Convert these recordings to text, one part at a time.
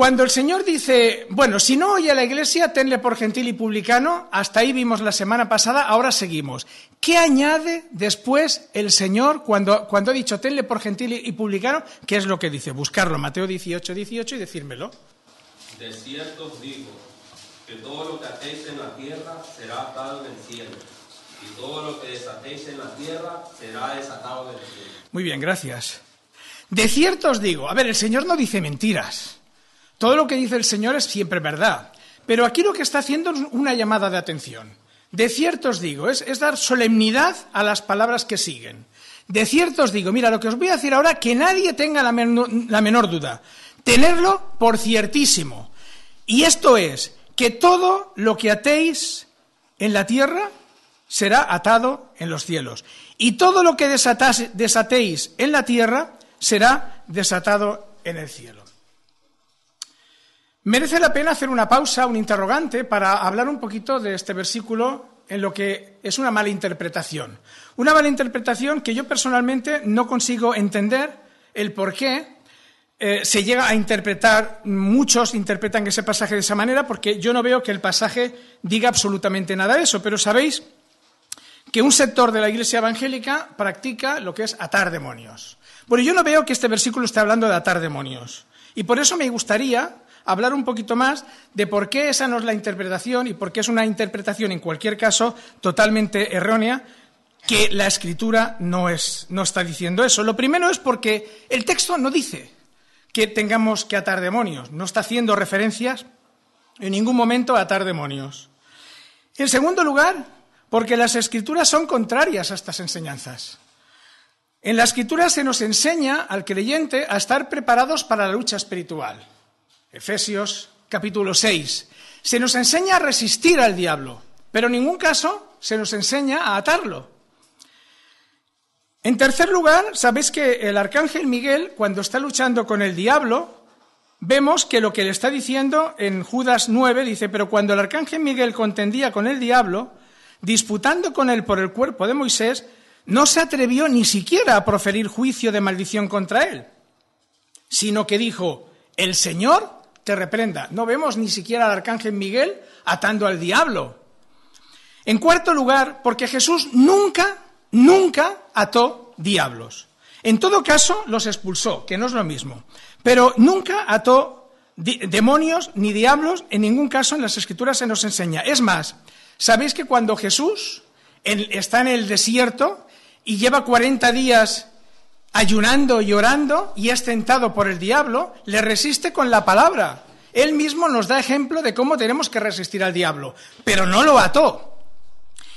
Cuando el Señor dice, bueno, si no oye a la Iglesia, tenle por gentil y publicano, hasta ahí vimos la semana pasada, ahora seguimos. ¿Qué añade después el Señor cuando ha dicho tenle por gentil y publicano? ¿Qué es lo que dice? Buscarlo, Mateo 18, 18 y decírmelo. De cierto os digo, que todo lo que atéis en la tierra será atado en el cielo, y todo lo que desatéis en la tierra será desatado en el cielo. Muy bien, gracias. De cierto os digo, a ver, el Señor no dice mentiras. Todo lo que dice el Señor es siempre verdad. Pero aquí lo que está haciendo es una llamada de atención. De cierto os digo, es dar solemnidad a las palabras que siguen. De cierto os digo, mira, lo que os voy a decir ahora, que nadie tenga la menor duda. Tenerlo por ciertísimo. Y esto es, que todo lo que atéis en la tierra será atado en los cielos. Y todo lo que desatéis en la tierra será desatado en el cielo. Merece la pena hacer una pausa, un interrogante, para hablar un poquito de este versículo en lo que es una mala interpretación. Una mala interpretación que yo personalmente no consigo entender el por qué se llega a interpretar, muchos interpretan ese pasaje de esa manera, porque yo no veo que el pasaje diga absolutamente nada de eso, pero sabéis que un sector de la Iglesia evangélica practica lo que es atar demonios. Bueno, yo no veo que este versículo esté hablando de atar demonios, y por eso me gustaría hablar un poquito más de por qué esa no es la interpretación y por qué es una interpretación, en cualquier caso, totalmente errónea, que la Escritura no está diciendo eso. Lo primero es porque el texto no dice que tengamos que atar demonios, no está haciendo referencias en ningún momento a atar demonios. En segundo lugar, porque las Escrituras son contrarias a estas enseñanzas. En la Escritura se nos enseña al creyente a estar preparados para la lucha espiritual. Efesios capítulo 6. Se nos enseña a resistir al diablo, pero en ningún caso se nos enseña a atarlo. En tercer lugar, sabéis que el arcángel Miguel, cuando está luchando con el diablo, vemos que lo que le está diciendo en Judas 9, dice, pero cuando el arcángel Miguel contendía con el diablo, disputando con él por el cuerpo de Moisés, no se atrevió ni siquiera a proferir juicio de maldición contra él, sino que dijo, el Señor te reprenda. No vemos ni siquiera al arcángel Miguel atando al diablo. En cuarto lugar, porque Jesús nunca ató diablos. En todo caso, los expulsó, que no es lo mismo. Pero nunca ató demonios ni diablos, en ningún caso en las Escrituras se nos enseña. Es más, ¿sabéis que cuando Jesús está en el desierto y lleva 40 días ayunando y orando y es tentado por el diablo, le resiste con la palabra? Él mismo nos da ejemplo de cómo tenemos que resistir al diablo, pero no lo ató.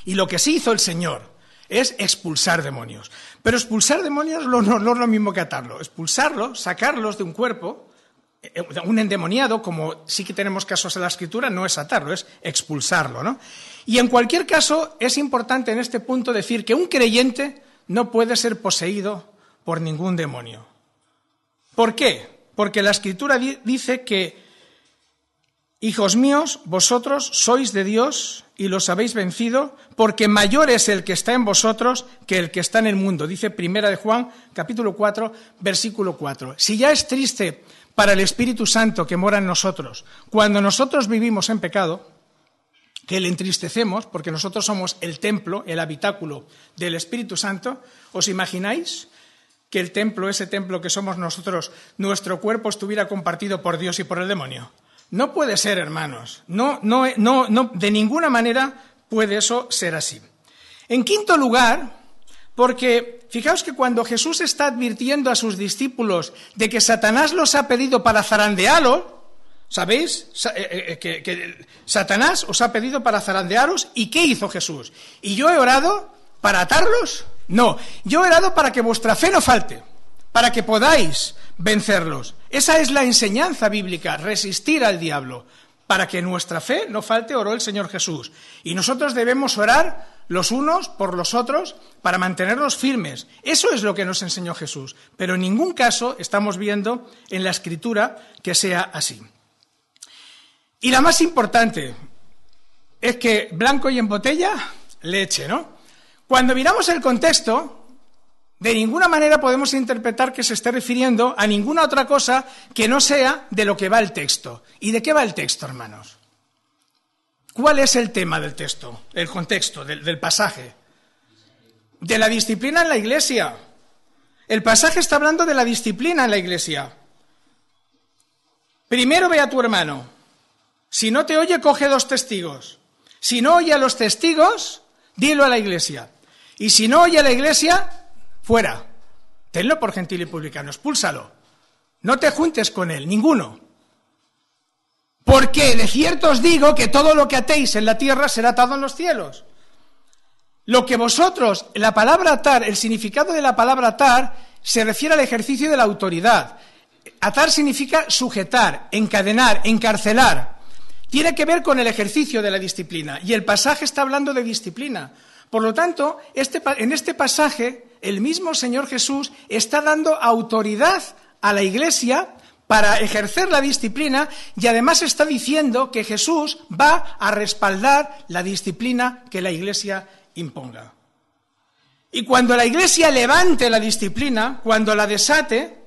Y lo que sí hizo el Señor es expulsar demonios. Pero expulsar demonios no es lo mismo que atarlo. Expulsarlos, sacarlos de un cuerpo, un endemoniado, como sí que tenemos casos en la Escritura, no es atarlo, es expulsarlo, ¿no? Y en cualquier caso, es importante en este punto decir que un creyente no puede ser poseído por ningún demonio. ¿Por qué? Porque la Escritura dice que, hijos míos, vosotros sois de Dios y los habéis vencido, porque mayor es el que está en vosotros que el que está en el mundo. Dice Primera de Juan, capítulo 4, versículo 4. Si ya es triste para el Espíritu Santo que mora en nosotros, cuando nosotros vivimos en pecado, que le entristecemos, porque nosotros somos el templo, el habitáculo del Espíritu Santo, ¿os imagináis que el templo, ese templo que somos nosotros, nuestro cuerpo estuviera compartido por Dios y por el demonio? No puede ser, hermanos. No, de ninguna manera puede eso ser así. En quinto lugar, porque fijaos que cuando Jesús está advirtiendo a sus discípulos de que Satanás los ha pedido para zarandearlos, ¿sabéis? Que Satanás os ha pedido para zarandearos, ¿y qué hizo Jesús? ¿Y yo he orado para atarlos? No, yo he orado para que vuestra fe no falte, para que podáis vencerlos. Esa es la enseñanza bíblica, resistir al diablo. Para que nuestra fe no falte, oró el Señor Jesús. Y nosotros debemos orar los unos por los otros para mantenerlos firmes. Eso es lo que nos enseñó Jesús. Pero en ningún caso estamos viendo en la Escritura que sea así. Y la más importante es que blanco y en botella, leche, ¿no? Cuando miramos el contexto De ninguna manera podemos interpretar que se esté refiriendo a ninguna otra cosa que no sea de lo que va el texto. ¿Y de qué va el texto, hermanos? ¿Cuál es el tema del texto, el contexto del pasaje? De la disciplina en la iglesia. El pasaje está hablando de la disciplina en la iglesia. Primero ve a tu hermano. Si no te oye, coge 2 testigos. Si no oye a los testigos, dilo a la iglesia. Y si no oye a la iglesia, fuera. Tenlo por gentil y publicano, expúlsalo. No te juntes con él, ninguno. Porque de cierto os digo que todo lo que atéis en la tierra será atado en los cielos. Lo que vosotros, la palabra atar, el significado de la palabra atar, se refiere al ejercicio de la autoridad. Atar significa sujetar, encadenar, encarcelar. Tiene que ver con el ejercicio de la disciplina. Y el pasaje está hablando de disciplina. Por lo tanto, en este pasaje, el mismo Señor Jesús está dando autoridad a la iglesia para ejercer la disciplina, y además está diciendo que Jesús va a respaldar la disciplina que la iglesia imponga. Y cuando la iglesia levante la disciplina, cuando la desate,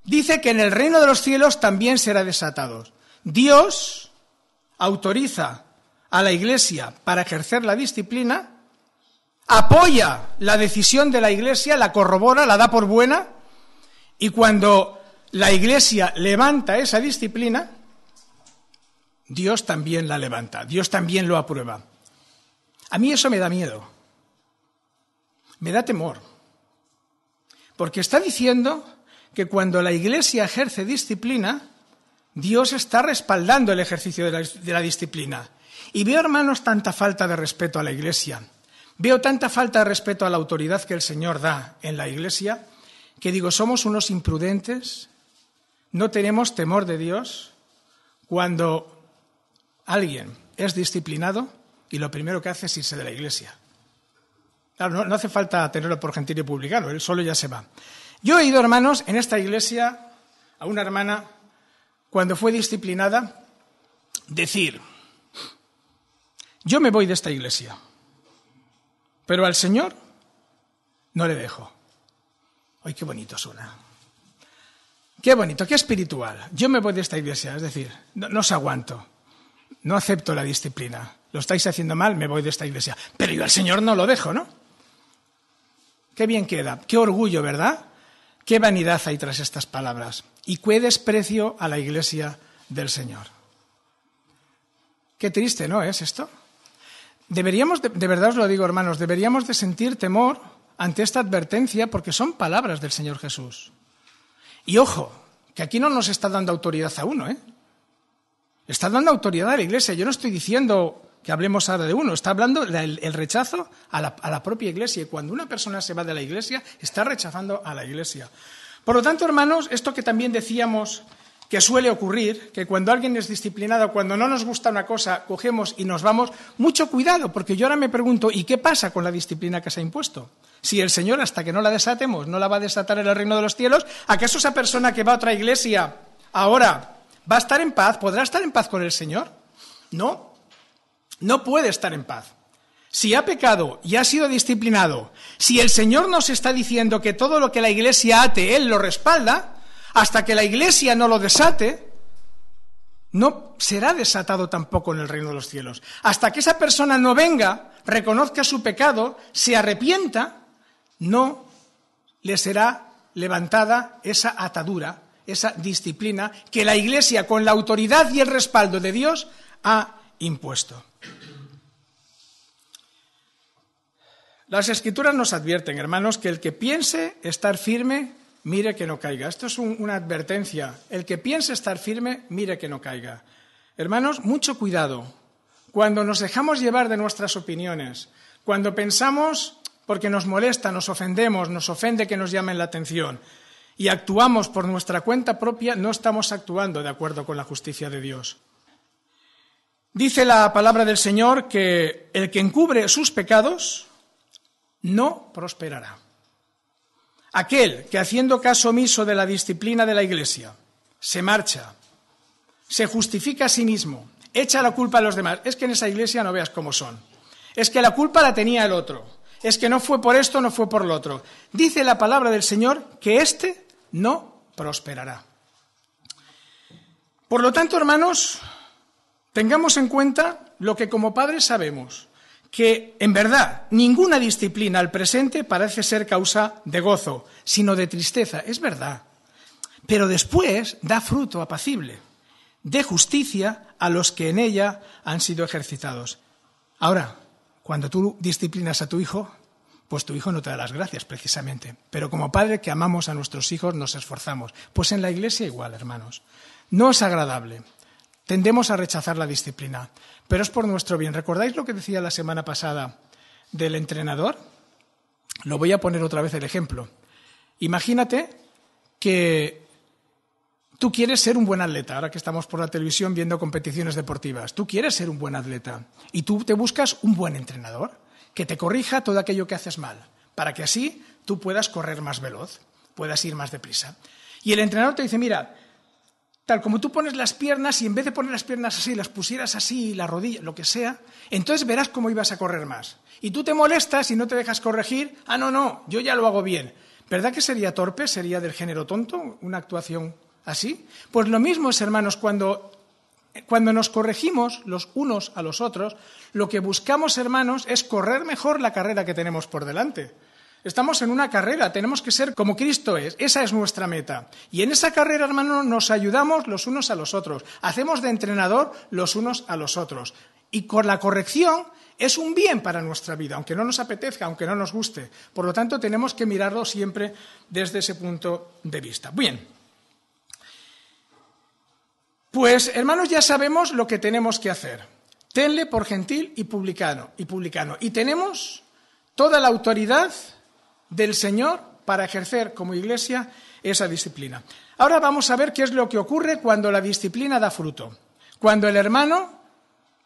dice que en el reino de los cielos también será desatado. Dios autoriza a la iglesia para ejercer la disciplina, apoya la decisión de la iglesia, la corrobora, la da por buena, y cuando la iglesia levanta esa disciplina, Dios también la levanta, Dios también lo aprueba. A mí eso me da miedo, me da temor, porque está diciendo que cuando la iglesia ejerce disciplina, Dios está respaldando el ejercicio de la disciplina. Y veo, hermanos, tanta falta de respeto a la iglesia, veo tanta falta de respeto a la autoridad que el Señor da en la iglesia, que digo, somos unos imprudentes, no tenemos temor de Dios cuando alguien es disciplinado y lo primero que hace es irse de la iglesia. Claro, no hace falta tenerlo por gentil y publicano, él solo ya se va. Yo he oído, hermanos, en esta iglesia a una hermana, cuando fue disciplinada, decir, yo me voy de esta iglesia, pero al Señor no le dejo. ¡Ay, qué bonito suena! Qué bonito, qué espiritual. Yo me voy de esta iglesia, es decir, no os aguanto, no acepto la disciplina. Lo estáis haciendo mal, me voy de esta iglesia. Pero yo al Señor no lo dejo, ¿no? Qué bien queda, qué orgullo, ¿verdad? Qué vanidad hay tras estas palabras. Y qué desprecio a la iglesia del Señor. Qué triste, ¿no es esto? Deberíamos, de verdad os lo digo, hermanos, deberíamos de sentir temor ante esta advertencia porque son palabras del Señor Jesús. Y ojo, que aquí no nos está dando autoridad a uno, ¿eh? Está dando autoridad a la iglesia. Yo no estoy diciendo que hablemos ahora de uno, está hablando del rechazo a la propia iglesia. Y cuando una persona se va de la iglesia, está rechazando a la iglesia. Por lo tanto, hermanos, esto que también decíamos que suele ocurrir, que cuando alguien es disciplinado, cuando no nos gusta una cosa, cogemos y nos vamos, mucho cuidado, porque yo ahora me pregunto, ¿y qué pasa con la disciplina que se ha impuesto? Si el Señor, hasta que no la desatemos, no la va a desatar en el reino de los cielos, ¿acaso esa persona que va a otra iglesia ahora va a estar en paz? ¿Podrá estar en paz con el Señor? No, no puede estar en paz. Si ha pecado y ha sido disciplinado, si el Señor nos está diciendo que todo lo que la iglesia ate, Él lo respalda, hasta que la iglesia no lo desate, no será desatado tampoco en el reino de los cielos. Hasta que esa persona no venga, reconozca su pecado, se arrepienta, no le será levantada esa atadura, esa disciplina que la iglesia, con la autoridad y el respaldo de Dios, ha impuesto. Las Escrituras nos advierten, hermanos, que el que piense estar firme, mire que no caiga. Esto es una advertencia. El que piense estar firme, mire que no caiga. Hermanos, mucho cuidado. Cuando nos dejamos llevar de nuestras opiniones, cuando pensamos porque nos molesta, nos ofendemos, nos ofende que nos llamen la atención y actuamos por nuestra cuenta propia, no estamos actuando de acuerdo con la justicia de Dios. Dice la palabra del Señor que el que encubre sus pecados no prosperará. Aquel que, haciendo caso omiso de la disciplina de la Iglesia, se marcha, se justifica a sí mismo, echa la culpa a los demás. Es que en esa iglesia no veas cómo son. Es que la culpa la tenía el otro. es que no fue por esto, no fue por lo otro. Dice la palabra del Señor que éste no prosperará. Por lo tanto, hermanos, tengamos en cuenta lo que como padres sabemos, que en verdad ninguna disciplina al presente parece ser causa de gozo, sino de tristeza, es verdad. Pero después da fruto apacible, de justicia a los que en ella han sido ejercitados. Ahora, cuando tú disciplinas a tu hijo, pues tu hijo no te da las gracias precisamente. Pero como padre que amamos a nuestros hijos nos esforzamos. Pues en la iglesia igual, hermanos. No es agradable. Tendemos a rechazar la disciplina, pero es por nuestro bien. ¿Recordáis lo que decía la semana pasada del entrenador? Lo voy a poner otra vez el ejemplo. Imagínate que tú quieres ser un buen atleta, ahora que estamos por la televisión viendo competiciones deportivas. Tú quieres ser un buen atleta y tú te buscas un buen entrenador que te corrija todo aquello que haces mal, para que así tú puedas correr más veloz, puedas ir más deprisa. Y el entrenador te dice, mira, tal como tú pones las piernas y en vez de poner las piernas así, las pusieras así, la rodilla, lo que sea, entonces verás cómo ibas a correr más. Y tú te molestas y no te dejas corregir, no, yo ya lo hago bien. ¿Verdad que sería torpe, sería del género tonto una actuación así? Pues lo mismo es, hermanos, cuando nos corregimos los unos a los otros, lo que buscamos, hermanos, es correr mejor la carrera que tenemos por delante. Estamos en una carrera, tenemos que ser como Cristo es, esa es nuestra meta. Y en esa carrera, hermanos, nos ayudamos los unos a los otros, hacemos de entrenador los unos a los otros. Y con la corrección es un bien para nuestra vida, aunque no nos apetezca, aunque no nos guste. Por lo tanto, tenemos que mirarlo siempre desde ese punto de vista. Bien. Pues, hermanos, ya sabemos lo que tenemos que hacer. Tenle por gentil y publicano. Y tenemos toda la autoridad del Señor para ejercer como iglesia esa disciplina. Ahora vamos a ver qué es lo que ocurre cuando la disciplina da fruto. Cuando el hermano,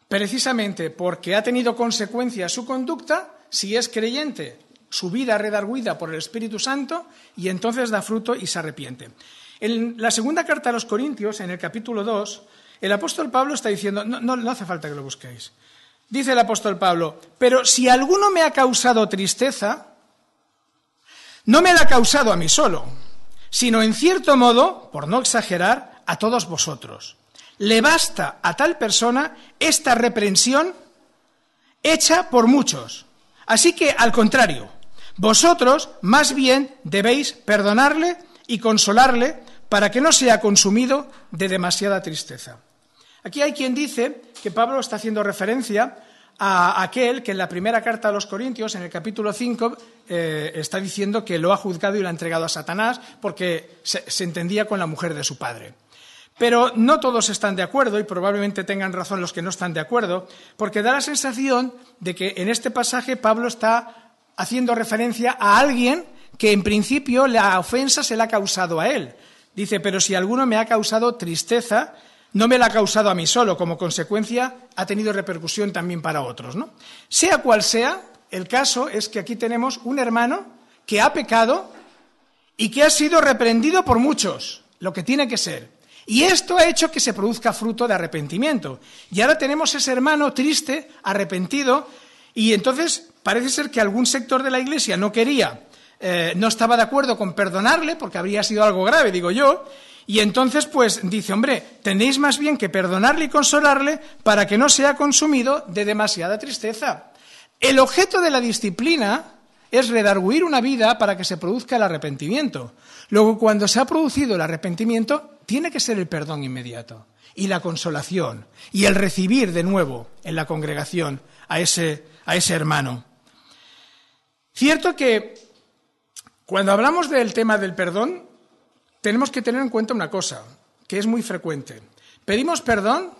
precisamente porque ha tenido consecuencias su conducta, si es creyente, su vida redarguida por el Espíritu Santo, y entonces da fruto y se arrepiente. En la segunda carta a los Corintios, en el capítulo 2, el apóstol Pablo está diciendo, no hace falta que lo busquéis, dice el apóstol Pablo, pero si alguno me ha causado tristeza, no me la ha causado a mí solo, sino en cierto modo, por no exagerar, a todos vosotros. Le basta a tal persona esta reprensión hecha por muchos. Así que, al contrario, vosotros más bien debéis perdonarle y consolarle para que no sea consumido de demasiada tristeza. Aquí hay quien dice que Pablo está haciendo referencia a aquel que en la primera carta a los Corintios, en el capítulo 5, está diciendo que lo ha juzgado y lo ha entregado a Satanás porque se entendía con la mujer de su padre. Pero no todos están de acuerdo, y probablemente tengan razón los que no están de acuerdo, porque da la sensación de que en este pasaje Pablo está haciendo referencia a alguien que en principio la ofensa se la ha causado a él. Dice, pero si alguno me ha causado tristeza, no me la ha causado a mí solo, como consecuencia ha tenido repercusión también para otros, ¿no? Sea cual sea, el caso es que aquí tenemos un hermano que ha pecado y que ha sido reprendido por muchos, lo que tiene que ser. Y esto ha hecho que se produzca fruto de arrepentimiento. Y ahora tenemos ese hermano triste, arrepentido, y entonces parece ser que algún sector de la Iglesia no estaba de acuerdo con perdonarle, porque habría sido algo grave, digo yo, y entonces pues dice, hombre, tenéis más bien que perdonarle y consolarle para que no sea consumido de demasiada tristeza. El objeto de la disciplina es redarguir una vida para que se produzca el arrepentimiento. Luego, cuando se ha producido el arrepentimiento, tiene que ser el perdón inmediato, y la consolación, y el recibir de nuevo en la congregación a ese hermano. Cierto que cuando hablamos del tema del perdón, tenemos que tener en cuenta una cosa, que es muy frecuente. Pedimos perdón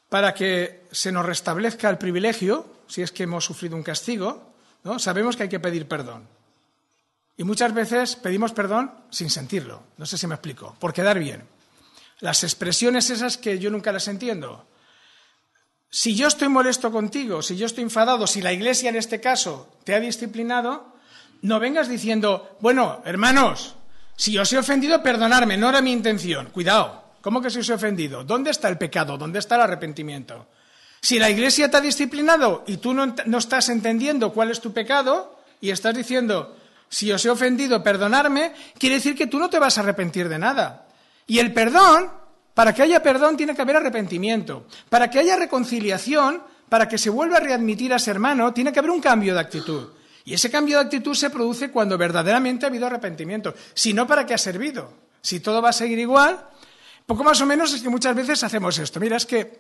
para que se nos restablezca el privilegio, si es que hemos sufrido un castigo, ¿no? Sabemos que hay que pedir perdón. Y muchas veces pedimos perdón sin sentirlo, no sé si me explico, por quedar bien. Las expresiones esas que yo nunca las entiendo. Si yo estoy molesto contigo, si yo estoy enfadado, si la Iglesia en este caso te ha disciplinado, no vengas diciendo, bueno, hermanos, si os he ofendido, perdonadme, no era mi intención. Cuidado, ¿cómo que si os he ofendido? ¿Dónde está el pecado? ¿Dónde está el arrepentimiento? Si la Iglesia te ha disciplinado y tú no estás entendiendo cuál es tu pecado y estás diciendo, si os he ofendido, perdonarme, quiere decir que tú no te vas a arrepentir de nada. Y el perdón, para que haya perdón, tiene que haber arrepentimiento. Para que haya reconciliación, para que se vuelva a readmitir a ese hermano, tiene que haber un cambio de actitud. Y ese cambio de actitud se produce cuando verdaderamente ha habido arrepentimiento. Si no, ¿para qué ha servido? Si todo va a seguir igual, poco más o menos es que muchas veces hacemos esto. Mira, es que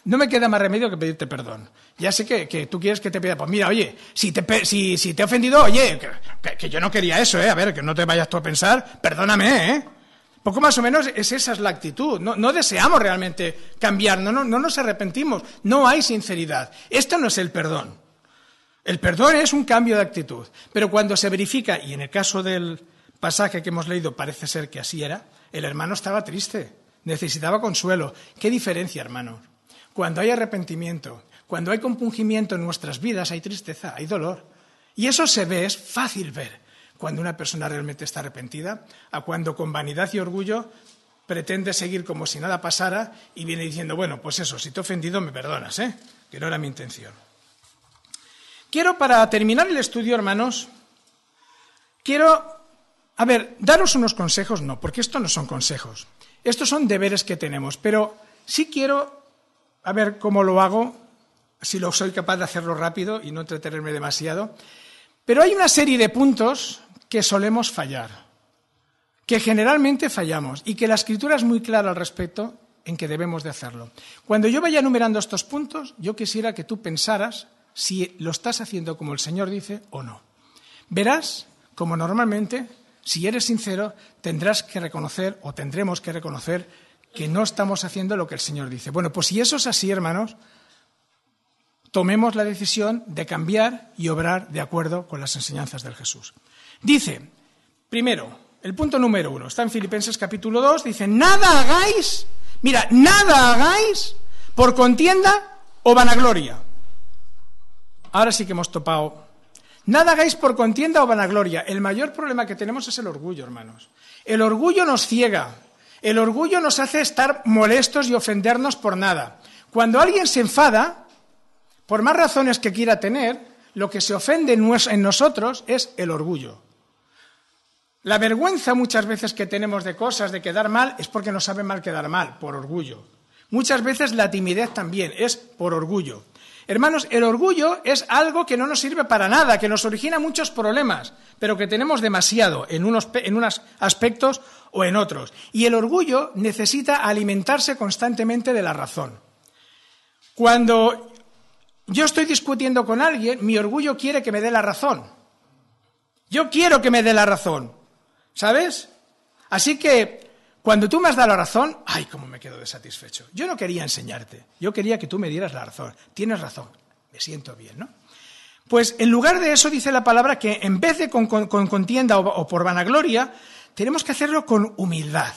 no me queda más remedio que pedirte perdón. Ya sé que tú quieres que te pida, pues mira, oye, si te he ofendido, oye, que yo no quería eso, a ver, que no te vayas tú a pensar, perdóname, Poco más o menos esa es la actitud. No deseamos realmente cambiar, no nos arrepentimos, no hay sinceridad. Esto no es el perdón. El perdón es un cambio de actitud. Pero cuando se verifica, y en el caso del pasaje que hemos leído parece ser que así era, el hermano estaba triste, necesitaba consuelo. ¿Qué diferencia, hermano? Cuando hay arrepentimiento, cuando hay compungimiento en nuestras vidas, hay tristeza, hay dolor. Y eso se ve, es fácil ver, cuando una persona realmente está arrepentida, a cuando con vanidad y orgullo pretende seguir como si nada pasara y viene diciendo, bueno, pues eso, si te he ofendido me perdonas, que no era mi intención. Quiero, para terminar el estudio, hermanos, daros unos consejos, no, porque esto no son consejos, estos son deberes que tenemos, pero sí quiero, a ver cómo lo hago, si soy capaz de hacerlo rápido y no entretenerme demasiado, pero hay una serie de puntos que solemos fallar, que generalmente fallamos y que la Escritura es muy clara al respecto en que debemos de hacerlo. Cuando yo vaya enumerando estos puntos, yo quisiera que tú pensaras si lo estás haciendo como el Señor dice o no. Verás como normalmente, si eres sincero, tendrás que reconocer o tendremos que reconocer que no estamos haciendo lo que el Señor dice. Bueno, pues si eso es así, hermanos, tomemos la decisión de cambiar y obrar de acuerdo con las enseñanzas del Jesús. Dice, primero, el punto número 1, está en Filipenses capítulo 2, dice, nada hagáis por contienda o vanagloria. Ahora sí que hemos topado. Nada hagáis por contienda o vanagloria. El mayor problema que tenemos es el orgullo, hermanos. El orgullo nos ciega. El orgullo nos hace estar molestos y ofendernos por nada. Cuando alguien se enfada, por más razones que quiera tener, lo que se ofende en nosotros es el orgullo. La vergüenza muchas veces que tenemos de cosas, de quedar mal, es porque nos sabe mal quedar mal, por orgullo. Muchas veces la timidez también es por orgullo. Hermanos, el orgullo es algo que no nos sirve para nada, que nos origina muchos problemas, pero que tenemos demasiado en unos aspectos o en otros. Y el orgullo necesita alimentarse constantemente de la razón. Cuando yo estoy discutiendo con alguien, mi orgullo quiere que me dé la razón. Yo quiero que me dé la razón, ¿sabes? Así que cuando tú me has dado la razón, ¡ay, cómo me quedo desatisfecho! Yo no quería enseñarte, yo quería que tú me dieras la razón. Tienes razón, me siento bien, ¿no? Pues en lugar de eso dice la palabra que en vez de con contienda o por vanagloria, tenemos que hacerlo con humildad.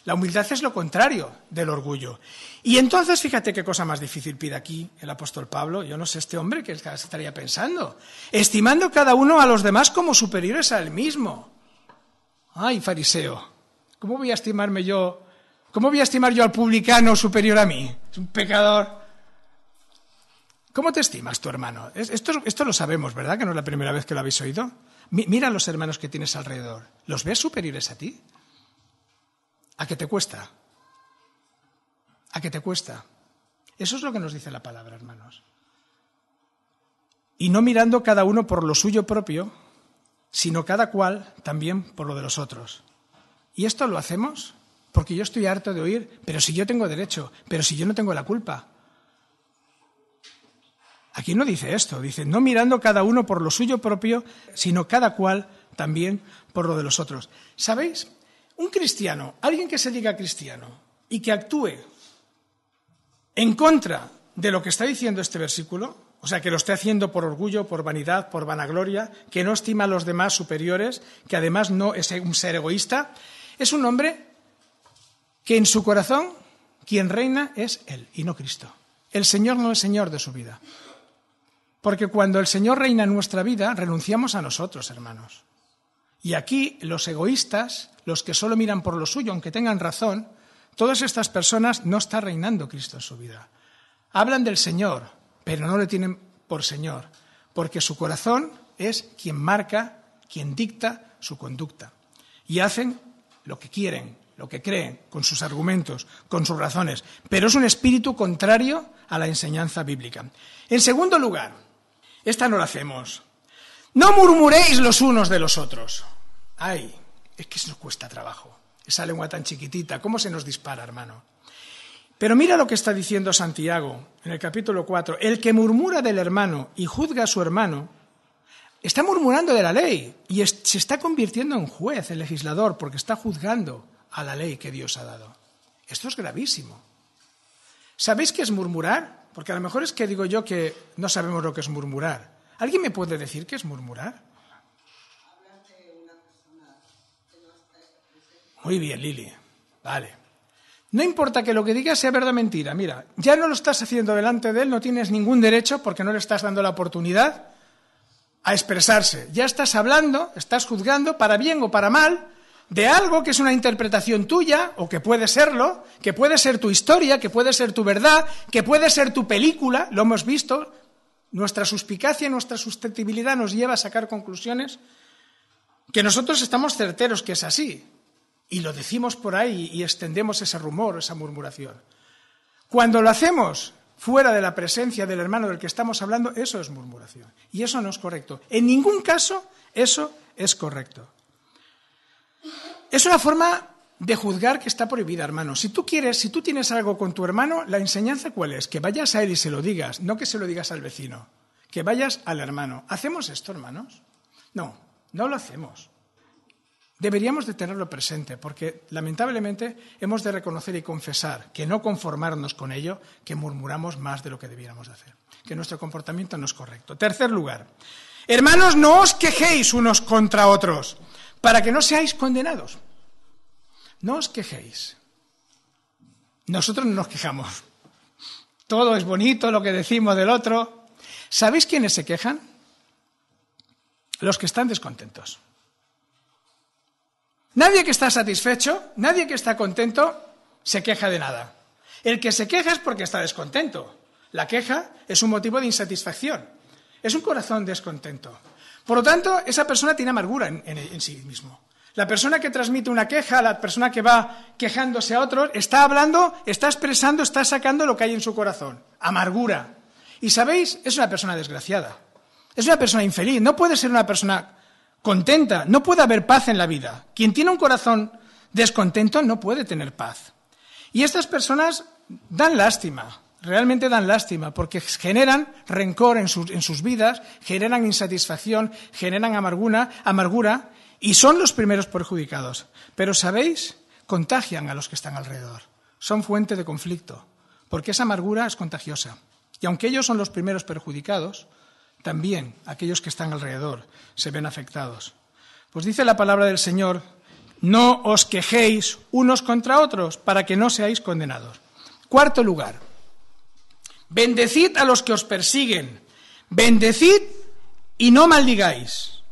La humildad es lo contrario del orgullo. Y entonces, fíjate qué cosa más difícil pide aquí el apóstol Pablo. Yo no sé este hombre qué estaría pensando. Estimando cada uno a los demás como superiores a él mismo. ¡Ay, fariseo! ¿Cómo voy a estimar yo al publicano superior a mí? Es un pecador. ¿Cómo te estimas tu hermano? Esto lo sabemos, ¿verdad? Que no es la primera vez que lo habéis oído. Mira a los hermanos que tienes alrededor. ¿Los ves superiores a ti? ¿A qué te cuesta? ¿A qué te cuesta? Eso es lo que nos dice la palabra, hermanos. Y no mirando cada uno por lo suyo propio, sino cada cual también por lo de los otros. ¿Y esto lo hacemos? Porque yo estoy harto de oír, pero si yo tengo derecho, pero si yo no tengo la culpa. Aquí no dice esto, dice, no mirando cada uno por lo suyo propio, sino cada cual también por lo de los otros. ¿Sabéis? Un cristiano, alguien que se diga cristiano y que actúe en contra de lo que está diciendo este versículo, o sea, que lo esté haciendo por orgullo, por vanidad, por vanagloria, que no estima a los demás superiores, que además no es un ser egoísta, es un hombre que en su corazón quien reina es Él y no Cristo. El Señor no es Señor de su vida. Porque cuando el Señor reina en nuestra vida, renunciamos a nosotros, hermanos. Y aquí los egoístas, los que solo miran por lo suyo, aunque tengan razón, todas estas personas no está reinando Cristo en su vida. hablan del Señor, pero no le tienen por Señor, porque su corazón es quien marca, quien dicta su conducta. Y hacen lo que quieren, lo que creen, con sus argumentos, con sus razones, pero es un espíritu contrario a la enseñanza bíblica. En segundo lugar, esta no la hacemos. No murmuréis los unos de los otros. Ay, es que eso nos cuesta trabajo. Esa lengua tan chiquitita, ¿cómo se nos dispara, hermano? Pero mira lo que está diciendo Santiago en el capítulo 4. El que murmura del hermano y juzga a su hermano, está murmurando de la ley y se está convirtiendo en juez, en legislador, porque está juzgando a la ley que Dios ha dado. Esto es gravísimo. ¿Sabéis qué es murmurar? Porque a lo mejor es que digo yo que no sabemos lo que es murmurar. ¿Alguien me puede decir qué es murmurar? Muy bien, Lili. Vale. No importa que lo que digas sea verdad o mentira. Mira, ya no lo estás haciendo delante de él, no tienes ningún derecho porque no le estás dando la oportunidad a expresarse. Ya estás hablando, estás juzgando, para bien o para mal, de algo que es una interpretación tuya, o que puede serlo, que puede ser tu historia, que puede ser tu verdad, que puede ser tu película, lo hemos visto. Nuestra suspicacia, nuestra susceptibilidad nos lleva a sacar conclusiones que nosotros estamos certeros que es así. Y lo decimos por ahí y extendemos ese rumor, esa murmuración. Cuando lo hacemos fuera de la presencia del hermano del que estamos hablando, eso es murmuración. Y eso no es correcto. En ningún caso eso es correcto. Es una forma de juzgar que está prohibida, hermano. Si tú tienes algo con tu hermano, la enseñanza ¿cuál es? Que vayas a él y se lo digas, no que se lo digas al vecino. Que vayas al hermano. ¿Hacemos esto, hermanos? No, no lo hacemos. Deberíamos de tenerlo presente, porque lamentablemente hemos de reconocer y confesar que no conformarnos con ello, que murmuramos más de lo que debiéramos de hacer, que nuestro comportamiento no es correcto. Tercer lugar, hermanos, no os quejéis unos contra otros, para que no seáis condenados. No os quejéis. Nosotros no nos quejamos. Todo es bonito lo que decimos del otro. ¿Sabéis quiénes se quejan? Los que están descontentos. Nadie que está satisfecho, nadie que está contento, se queja de nada. El que se queja es porque está descontento. La queja es un motivo de insatisfacción. Es un corazón descontento. Por lo tanto, esa persona tiene amargura en sí mismo. La persona que transmite una queja, la persona que va quejándose a otros, está hablando, está expresando, está sacando lo que hay en su corazón. Amargura. Y ¿sabéis? Es una persona desgraciada. Es una persona infeliz. No puede ser una persona contenta, no puede haber paz en la vida. Quien tiene un corazón descontento no puede tener paz. Y estas personas dan lástima, realmente dan lástima, porque generan rencor en sus vidas, generan insatisfacción, generan amargura, y son los primeros perjudicados. Pero, ¿sabéis? Contagian a los que están alrededor. Son fuente de conflicto, porque esa amargura es contagiosa. Y aunque ellos son los primeros perjudicados, también aquellos que están alrededor se ven afectados. Pues dice la palabra del Señor, no os quejéis unos contra otros para que no seáis condenados. Cuarto lugar, bendecid a los que os persiguen, bendecid y no maldigáis.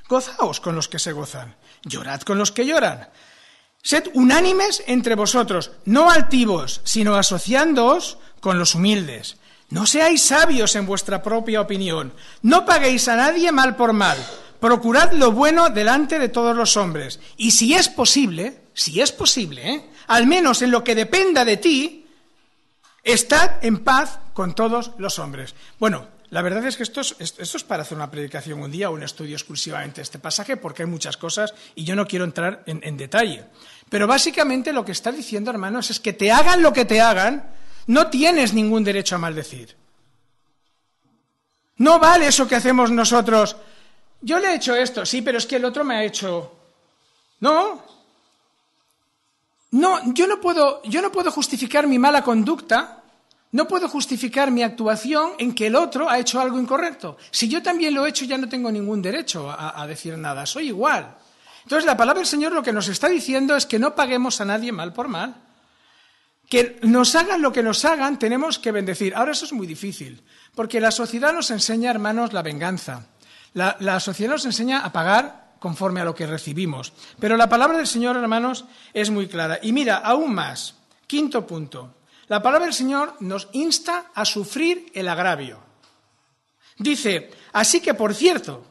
Gozaos con los que se gozan, llorad con los que lloran. Sed unánimes entre vosotros, no altivos, sino asociándoos con los humildes. No seáis sabios en vuestra propia opinión. No paguéis a nadie mal por mal. Procurad lo bueno delante de todos los hombres. Y si es posible, al menos en lo que dependa de ti, estad en paz con todos los hombres. Bueno, la verdad es que esto es para hacer una predicación un día, un estudio exclusivamente de este pasaje, porque hay muchas cosas y yo no quiero entrar en detalle. Pero básicamente lo que está diciendo, hermanos, es que te hagan lo que te hagan, no tienes ningún derecho a maldecir. No vale eso que hacemos nosotros. Yo le he hecho esto, sí, pero es que el otro me ha hecho. No, yo no puedo justificar mi mala conducta, no puedo justificar mi actuación en que el otro ha hecho algo incorrecto. Si yo también lo he hecho, ya no tengo ningún derecho a decir nada, soy igual. Entonces la palabra del Señor lo que nos está diciendo es que no paguemos a nadie mal por mal. Que nos hagan lo que nos hagan, tenemos que bendecir. Ahora eso es muy difícil, porque la sociedad nos enseña, hermanos, la venganza. La sociedad nos enseña a pagar conforme a lo que recibimos. Pero la palabra del Señor, hermanos, es muy clara. Y mira, aún más, quinto punto. La palabra del Señor nos insta a sufrir el agravio. Dice, así que, por cierto,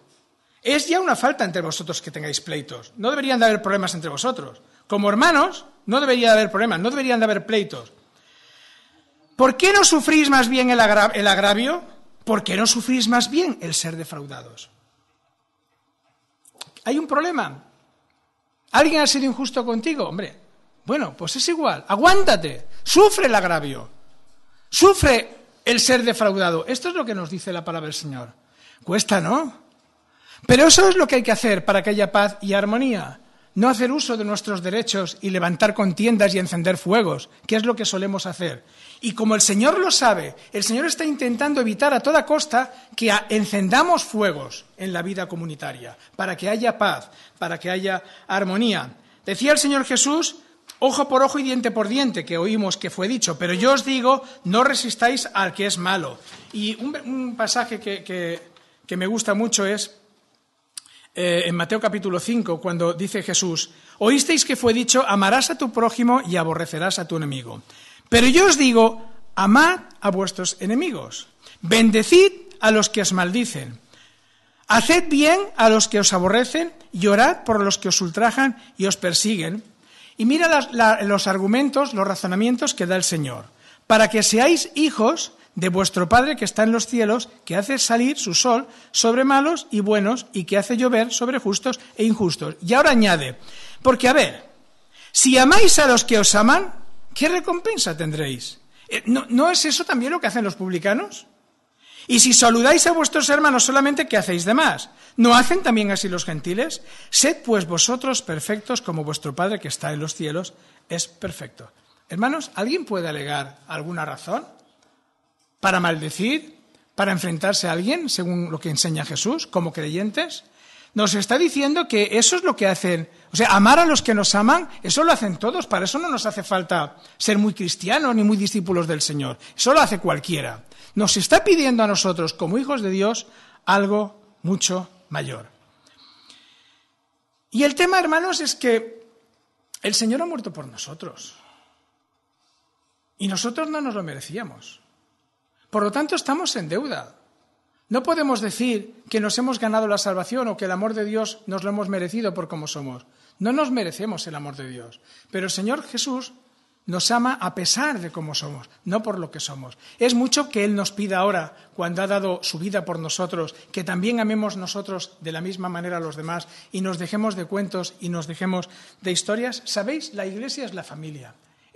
es ya una falta entre vosotros que tengáis pleitos. No deberían de haber problemas entre vosotros. Como hermanos, no debería de haber problemas, no deberían de haber pleitos. ¿Por qué no sufrís más bien el agravio? ¿Por qué no sufrís más bien el ser defraudados? ¿Hay un problema? ¿Alguien ha sido injusto contigo? Hombre, bueno, pues es igual. Aguántate, sufre el agravio, sufre el ser defraudado. Esto es lo que nos dice la palabra del Señor. Cuesta, ¿no? Pero eso es lo que hay que hacer para que haya paz y armonía. No hacer uso de nuestros derechos y levantar contiendas y encender fuegos, que es lo que solemos hacer. Y como el Señor lo sabe, el Señor está intentando evitar a toda costa que encendamos fuegos en la vida comunitaria, para que haya paz, para que haya armonía. Decía el Señor Jesús, ojo por ojo y diente por diente, que oímos que fue dicho, pero yo os digo, no resistáis al que es malo. Y un pasaje que me gusta mucho es en Mateo capítulo 5, cuando dice Jesús, oísteis que fue dicho, amarás a tu prójimo y aborrecerás a tu enemigo. Pero yo os digo, amad a vuestros enemigos, bendecid a los que os maldicen, haced bien a los que os aborrecen y orad por los que os ultrajan y os persiguen. Y mira los argumentos, los razonamientos que da el Señor, para que seáis hijos de vuestro Padre que está en los cielos, que hace salir su sol sobre malos y buenos y que hace llover sobre justos e injustos. Y ahora añade, porque a ver, si amáis a los que os aman, ¿qué recompensa tendréis? ¿No es eso también lo que hacen los publicanos? Y si saludáis a vuestros hermanos solamente, ¿qué hacéis de más? ¿No hacen también así los gentiles? Sed pues vosotros perfectos como vuestro Padre que está en los cielos es perfecto. Hermanos, ¿alguien puede alegar alguna razón para maldecir, para enfrentarse a alguien, según lo que enseña Jesús, como creyentes? Nos está diciendo que eso es lo que hacen, o sea, amar a los que nos aman, eso lo hacen todos, para eso no nos hace falta ser muy cristianos ni muy discípulos del Señor, eso lo hace cualquiera. Nos está pidiendo a nosotros, como hijos de Dios, algo mucho mayor. Y el tema, hermanos, es que el Señor ha muerto por nosotros, y nosotros no nos lo merecíamos. Por lo tanto, estamos en deuda. No podemos decir que nos hemos ganado la salvación o que el amor de Dios nos lo hemos merecido por cómo somos. No nos merecemos el amor de Dios. Pero el Señor Jesús nos ama a pesar de cómo somos, no por lo que somos. Es mucho que Él nos pida ahora, cuando ha dado su vida por nosotros, que también amemos nosotros de la misma manera a los demás y nos dejemos de cuentos y nos dejemos de historias. ¿Sabéis? La Iglesia es la familia.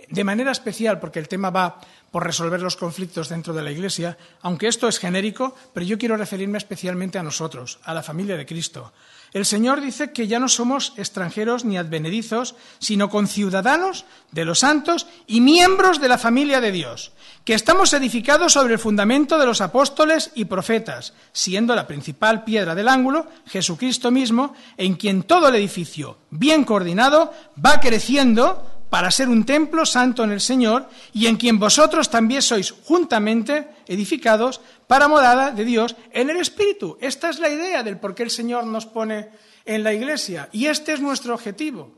De manera especial, porque el tema va por resolver los conflictos dentro de la Iglesia, aunque esto es genérico, pero yo quiero referirme especialmente a nosotros, a la familia de Cristo. El Señor dice que ya no somos extranjeros ni advenedizos, sino conciudadanos de los santos y miembros de la familia de Dios, que estamos edificados sobre el fundamento de los apóstoles y profetas, siendo la principal piedra del ángulo Jesucristo mismo, en quien todo el edificio, bien coordinado, va creciendo para ser un templo santo en el Señor, y en quien vosotros también sois juntamente edificados para morada de Dios en el Espíritu. Esta es la idea del por qué el Señor nos pone en la Iglesia, y este es nuestro objetivo.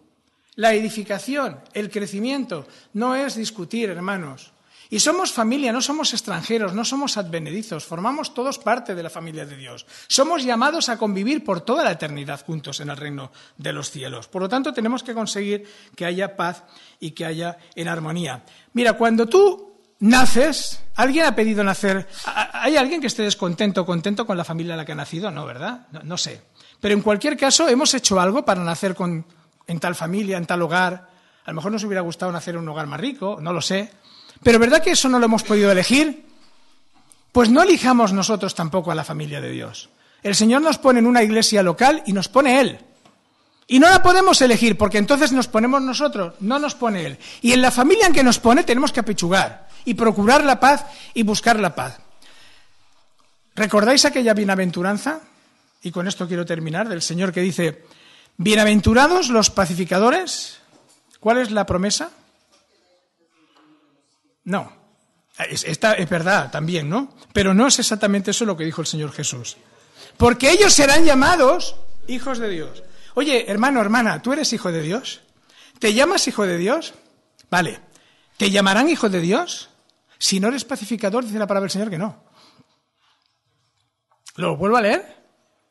La edificación, el crecimiento, no es discutir, hermanos. Y somos familia, no somos extranjeros, no somos advenedizos, formamos todos parte de la familia de Dios. Somos llamados a convivir por toda la eternidad juntos en el reino de los cielos. Por lo tanto, tenemos que conseguir que haya paz y que haya en armonía. Mira, cuando tú naces, ¿alguien ha pedido nacer? ¿Hay alguien que esté descontento o contento con la familia en la que ha nacido? No, ¿verdad? No sé. Pero en cualquier caso, hemos hecho algo para nacer en tal familia, en tal hogar. A lo mejor nos hubiera gustado nacer en un hogar más rico, no lo sé. ¿Pero verdad que eso no lo hemos podido elegir? Pues no elijamos nosotros tampoco a la familia de Dios. El Señor nos pone en una iglesia local y nos pone Él. Y no la podemos elegir porque entonces nos ponemos nosotros, no nos pone Él. Y en la familia en que nos pone tenemos que apechugar y procurar la paz y buscar la paz. ¿Recordáis aquella bienaventuranza? Y con esto quiero terminar, del Señor que dice, bienaventurados los pacificadores. ¿Cuál es la promesa? No, esta es verdad también, ¿no? Pero no es exactamente eso lo que dijo el Señor Jesús. Porque ellos serán llamados hijos de Dios. Oye, hermano, hermana, ¿tú eres hijo de Dios? ¿Te llamas hijo de Dios? Vale. ¿Te llamarán hijo de Dios? Si no eres pacificador, dice la palabra del Señor que no. ¿Lo vuelvo a leer?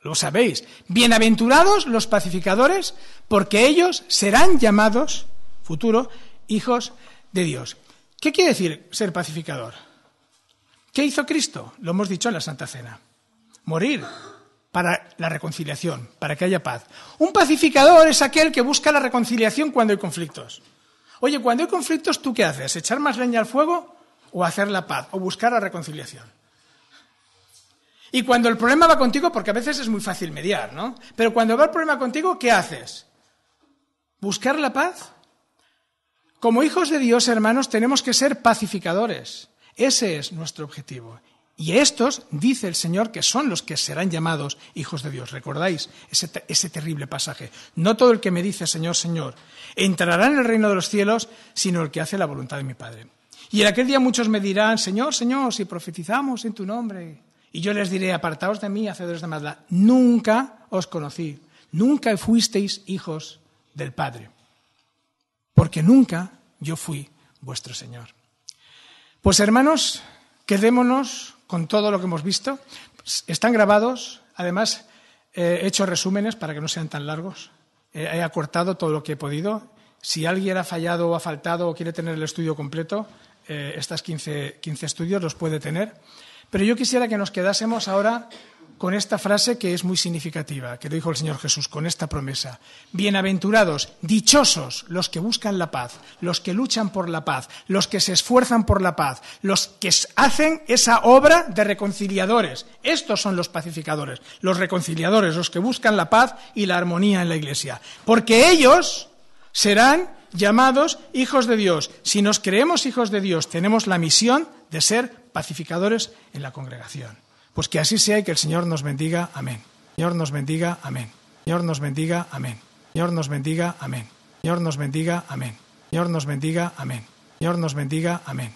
Lo sabéis. Bienaventurados los pacificadores, porque ellos serán llamados, futuro, hijos de Dios. ¿Qué quiere decir ser pacificador? ¿Qué hizo Cristo? Lo hemos dicho en la Santa Cena. Morir para la reconciliación, para que haya paz. Un pacificador es aquel que busca la reconciliación cuando hay conflictos. Oye, cuando hay conflictos, ¿tú qué haces? ¿Echar más leña al fuego o hacer la paz o buscar la reconciliación? Y cuando el problema va contigo, porque a veces es muy fácil mediar, ¿no? Pero cuando va el problema contigo, ¿qué haces? ¿Buscar la paz? Como hijos de Dios, hermanos, tenemos que ser pacificadores. Ese es nuestro objetivo. Y estos, dice el Señor, que son los que serán llamados hijos de Dios. ¿Recordáis ese terrible pasaje? No todo el que me dice Señor, Señor, entrará en el reino de los cielos, sino el que hace la voluntad de mi Padre. Y en aquel día muchos me dirán, Señor, Señor, si profetizamos en tu nombre. Y yo les diré, apartaos de mí, hacedores de maldad. Nunca os conocí, nunca fuisteis hijos del Padre, porque nunca yo fui vuestro Señor. Pues hermanos, quedémonos con todo lo que hemos visto. Están grabados, además he hecho resúmenes para que no sean tan largos. He acortado todo lo que he podido. Si alguien ha fallado o ha faltado o quiere tener el estudio completo, estas 15 estudios los puede tener. Pero yo quisiera que nos quedásemos ahora con esta frase que es muy significativa, que lo dijo el Señor Jesús, con esta promesa. Bienaventurados, dichosos los que buscan la paz, los que luchan por la paz, los que se esfuerzan por la paz, los que hacen esa obra de reconciliadores. Estos son los pacificadores, los reconciliadores, los que buscan la paz y la armonía en la Iglesia. Porque ellos serán llamados hijos de Dios. Si nos creemos hijos de Dios, tenemos la misión de ser pacificadores en la congregación. Pues que así sea y que el Señor nos bendiga. Amén. Señor nos bendiga. Amén. Señor nos bendiga. Amén. Señor nos bendiga. Amén. Señor nos bendiga. Amén. Señor nos bendiga. Amén. Señor nos bendiga. Amén.